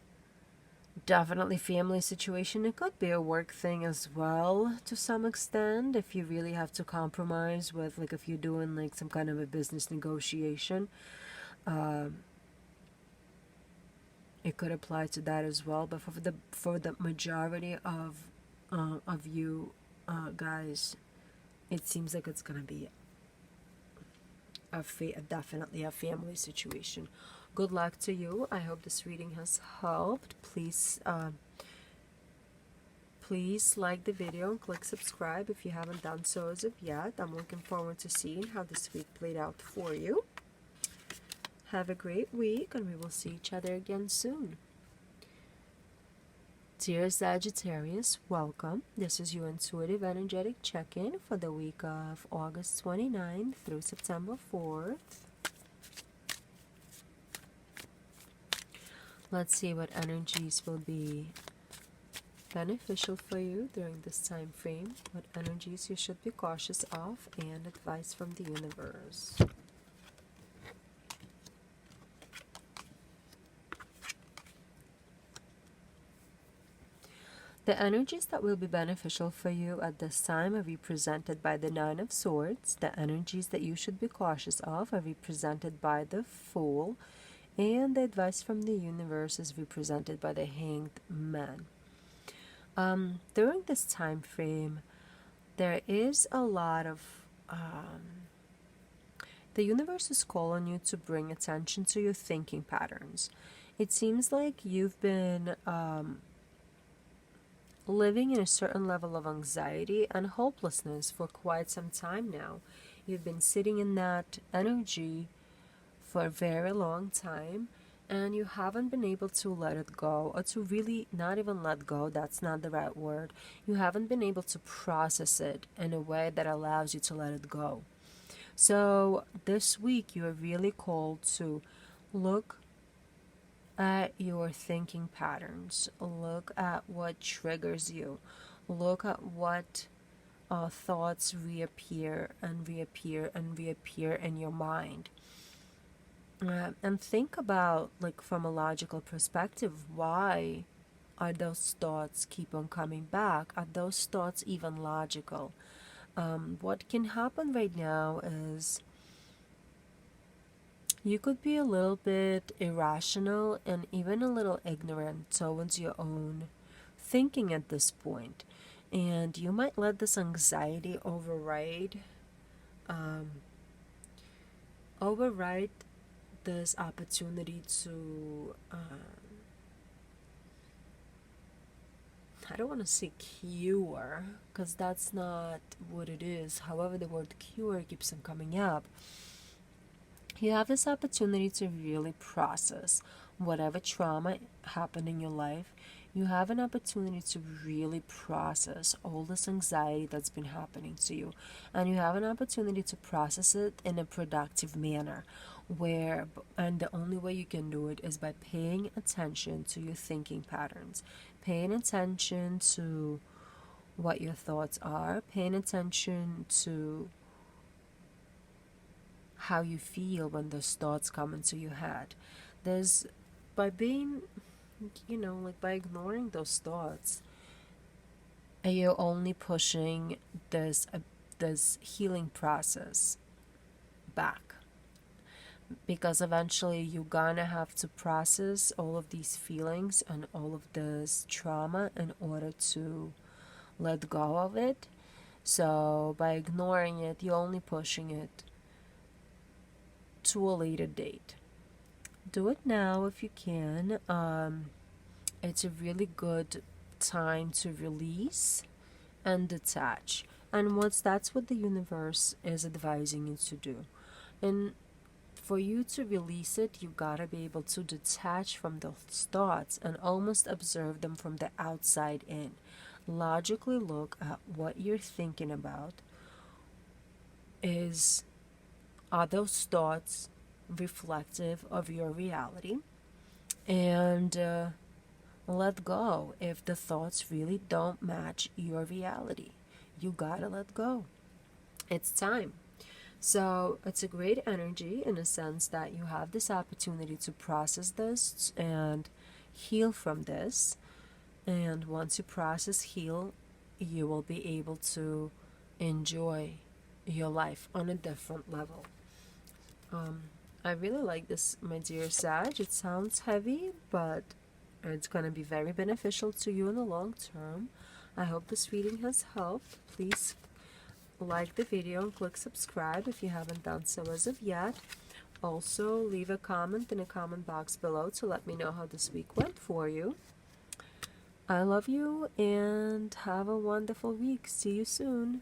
definitely family situation. It could be a work thing as well to some extent, if you really have to compromise with, like, if you're doing like some kind of a business negotiation. It could apply to that as well, but for the majority of you guys, it seems like it's gonna be definitely a family situation. Good luck to you. I hope this reading has helped. Please like the video and click subscribe if you haven't done so as of yet. I'm looking forward to seeing how this week played out for you. Have a great week, and we will see each other again soon. Dear Sagittarius, welcome. This is your intuitive energetic check-in for the week of August 29th through September 4th. Let's see what energies will be beneficial for you during this time frame, what energies you should be cautious of, and advice from the universe. The energies that will be beneficial for you at this time are represented by the Nine of Swords. The energies that you should be cautious of are represented by the Fool, and the advice from the universe is represented by the Hanged Man. During this time frame, there is a lot of the universe is calling you to bring attention to your thinking patterns. It seems like you've been living in a certain level of anxiety and hopelessness for quite some time now. You've been sitting in that energy for a very long time, and you haven't been able to let it go, or to really not even let go, that's not the right word. You haven't been able to process it in a way that allows you to let it go. So this week you are really called to look at your thinking patterns, look at what triggers you, look at what thoughts reappear and reappear and reappear in your mind. And think about, like, from a logical perspective, why are those thoughts keep on coming back? Are those thoughts even logical? What can happen right now is you could be a little bit irrational and even a little ignorant towards your own thinking at this point. And you might let this anxiety override this opportunity to I don't want to say cure, because that's not what it is. However, the word cure keeps on coming up. You have this opportunity to really process whatever trauma happened in your life. You have an opportunity to really process all this anxiety that's been happening to you. And you have an opportunity to process it in a productive manner. And the only way you can do it is by paying attention to your thinking patterns. Paying attention to what your thoughts are. Paying attention to how you feel when those thoughts come into your head. By being, by ignoring those thoughts, you're only pushing this healing process back. Because eventually you're gonna have to process all of these feelings and all of this trauma in order to let go of it. So by ignoring it, you're only pushing it to a later date. Do it now if you can. It's a really good time to release and detach. And that's what the universe is advising you to do. And for you to release it, you gotta be able to detach from those thoughts and almost observe them from the outside in. Logically look at what you're thinking about. Are those thoughts reflective of your reality? And let go if the thoughts really don't match your reality. You gotta let go. It's time. So it's a great energy in a sense that you have this opportunity to process this and heal from this. And once you process, heal, you will be able to enjoy your life on a different level. I really like this, my dear Sag. It sounds heavy, but it's going to be very beneficial to you in the long term. I hope this reading has helped. Please like the video and click subscribe if you haven't done so as of yet. Also, leave a comment in the comment box below to let me know how this week went for you. I love you and have a wonderful week. See you soon.